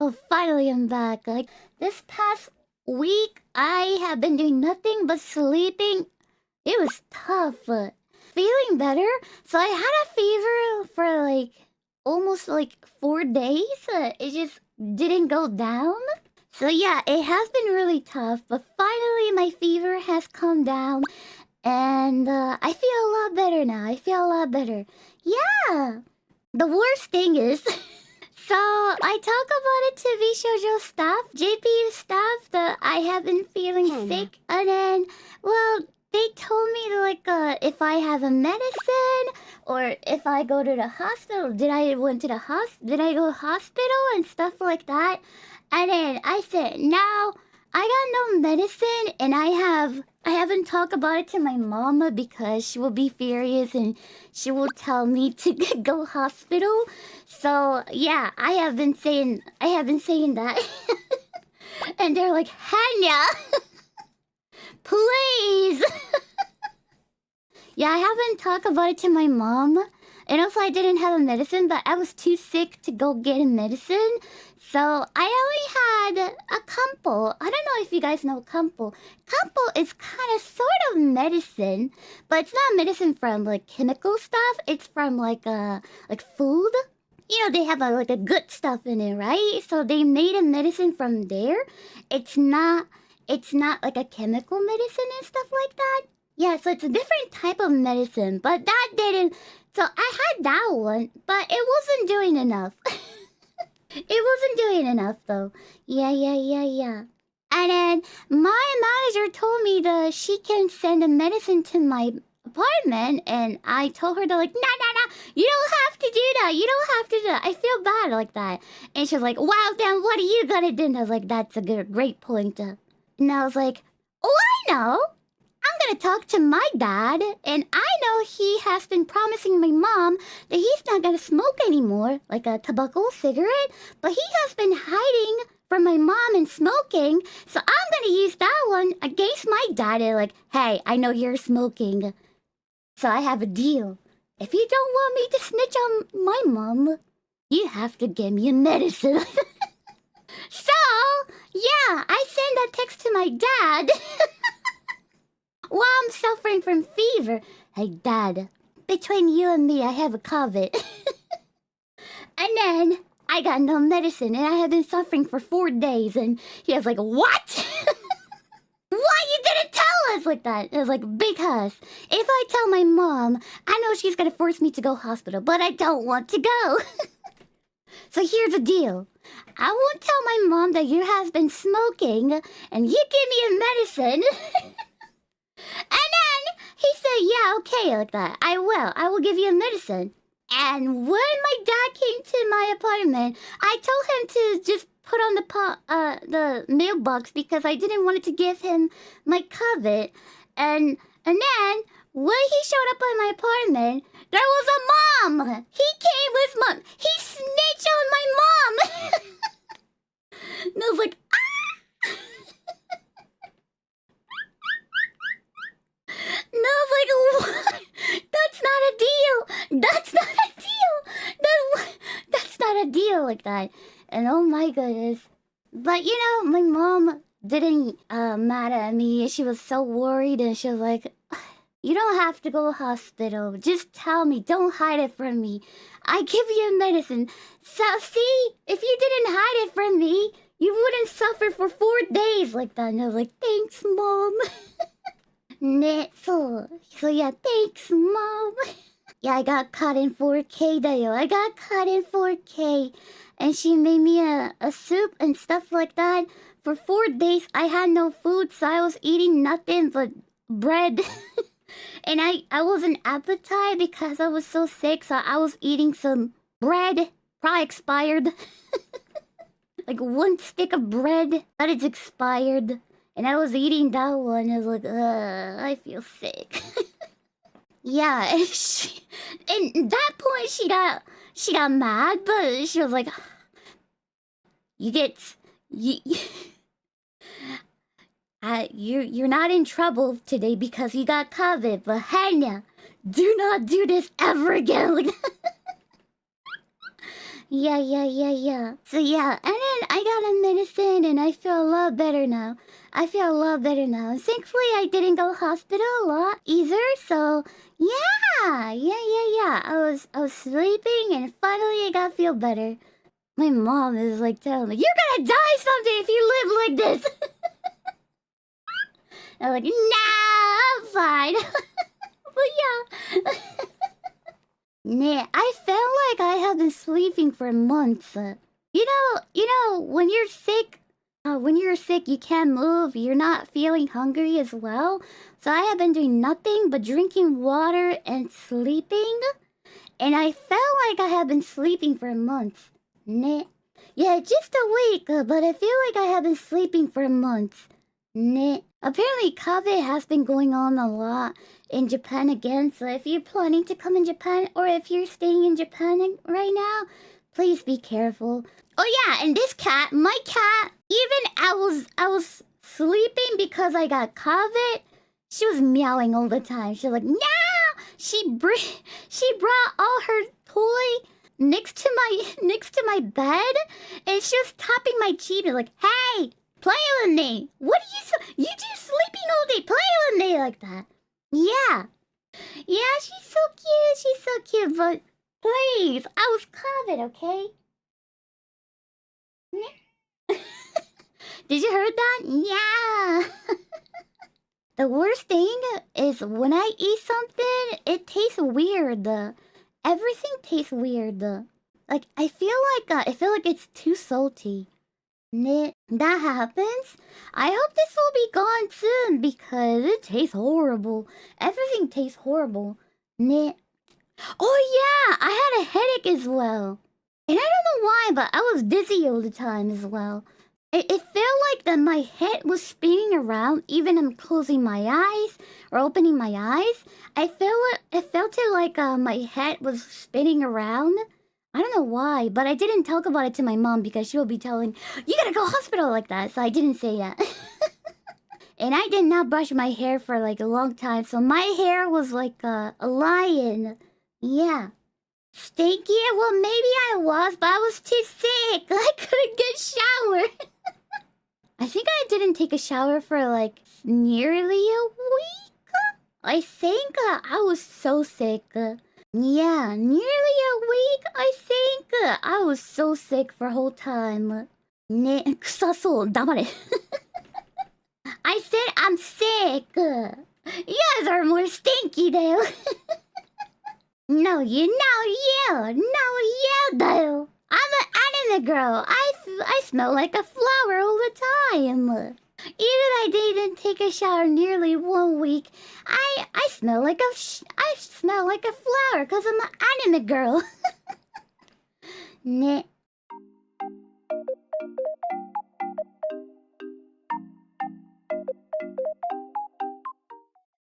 Oh, finally I'm back. Like, this past week, I have been doing nothing but sleeping. It was tough. Feeling better. So I had a fever for almost 4 days. It just didn't go down. So yeah, it has been really tough. But finally, my fever has calmed down. And I feel a lot better now. I feel a lot better. Yeah. The worst thing is. So I talk about it to vshojo staff, JP staff, that I have been feeling sick, and then, well, they told me if I have a medicine or if I go to the hospital. Did I went to the Did I go hospital and stuff like that? And then I said, no, I got no medicine, and I haven't talked about it to my mama because she will be furious and she will tell me to go hospital. So yeah, I have been saying that, and they're like, Henya, please. Yeah, I haven't talked about it to my mom, and also I didn't have a medicine, but I was too sick to go get a medicine. So I only had a kampo. I don't know if you guys know kampo. Kampo is kind of sort of medicine, but it's not medicine from chemical stuff. It's from like food. You know, they have a good stuff in it, right? So they made a medicine from there. It's not like a chemical medicine and stuff like that. Yeah, so it's a different type of medicine, but that didn't. So I had that one, but it wasn't doing enough. It wasn't doing enough though. Yeah. And then my manager told me that she can send a medicine to my apartment, and I told her to nah, you don't have to do that. You don't have to do that. I feel bad like that. And she was like, wow, then what are you gonna do? And I was like, that's a great point. And I was like, oh, I know. I'm gonna talk to my dad, and I know he has been promising my mom that he's not gonna smoke anymore, like a tobacco cigarette, but he has been hiding from my mom and smoking, so I'm gonna use that one against my dad and hey, I know you're smoking, so I have a deal. If you don't want me to snitch on my mom, you have to give me a medicine. So, yeah, I send that text to my dad. While I'm suffering from fever. Hey, Dad, between you and me, I have a COVID. And then I got no medicine, and I have been suffering for 4 days. And he was like, what? Why you didn't tell us like that? It was like, because if I tell my mom, I know she's gonna force me to go hospital, but I don't want to go. So here's the deal. I won't tell my mom that you have been smoking, and you give me a medicine. And then he said, yeah, okay, like that. I will give you a medicine. And when my dad came to my apartment, I told him to just put on the mailbox because I didn't want it to give him my COVID. And then when he showed up at my apartment, there was a mom. He came with mom. He snitched on my mom. And I was like, ah! And I was like, what? That's not a deal. That's not a deal. That's not a deal like that. And oh my goodness. But you know, my mom didn't mad at me. She was so worried, and she was like, you don't have to go to hospital. Just tell me. Don't hide it from me. I give you medicine. So see, if you didn't hide it from me, you wouldn't suffer for 4 days like that. And I was like, thanks, Mom. So yeah, thanks, Mom. Yeah, I got caught in 4K, Dayo. I got caught in 4K. And she made me a soup and stuff like that. For 4 days, I had no food, so I was eating nothing but bread. And I wasn't appetite because I was so sick, so I was eating some bread. Probably expired. Like 1 stick of bread that is expired. And I was eating that one. I was like, I feel sick. Yeah, and at that point she got mad, but she was like, you're not in trouble today because you got COVID, but Henya, do not do this ever again. Like, Yeah. So yeah, and then I got a medicine and I feel a lot better now. And thankfully I didn't go hospital a lot either, so yeah. I was sleeping and finally I got feel better. My mom is like telling me, "You're gonna die someday if you live like this." I'm like, "Nah, I'm fine." But yeah. Nah, I felt like I have been sleeping for months. When you're sick, you can't move, you're not feeling hungry as well. So I have been doing nothing but drinking water and sleeping. And I felt like I have been sleeping for months. Nah. Yeah, just a week, but I feel like I have been sleeping for months. Nah. Apparently, COVID has been going on a lot in Japan again, so if you're planning to come in Japan or if you're staying in Japan right now, please be careful. Oh yeah, and this cat, my cat, even I was sleeping because I got COVID. She was meowing all the time. She was like, "Meow!" She brought all her toy next to my bed, and she was tapping my cheek and like, "Hey, play with me. What are you do sleeping all day? Play with me," like that. Yeah. Yeah, she's so cute. She's so cute, but please, I was COVID, okay? Did you heard that? Yeah. The worst thing is when I eat something, it tastes weird. Everything tastes weird. Like I feel like it's too salty. That happens. I hope this will be gone soon because it tastes horrible. Everything tastes horrible. Nah. Oh yeah, I had a headache as well. And I don't know why, but I was dizzy all the time as well. It felt like that my head was spinning around even I'm closing my eyes or opening my eyes. It felt like my head was spinning around. I don't know why, but I didn't talk about it to my mom because she will be telling, "You gotta go hospital," like that. So I didn't say that. And I did not brush my hair for like a long time, so my hair was like a lion. Yeah. Stinky? Well, maybe I was, but I was too sick. I couldn't get shower. I think I didn't take a shower for like nearly a week. I think I was so sick. Yeah, nearly a week. I think I was so sick for a whole time. Ne, 臭そう、黙れ. I said I'm sick. You guys are more stinky though. No, though. I'm an anime girl. I smell like a flower all the time. Even I didn't take a shower nearly 1 week. I smell like a flower because I'm an anime girl. Nah.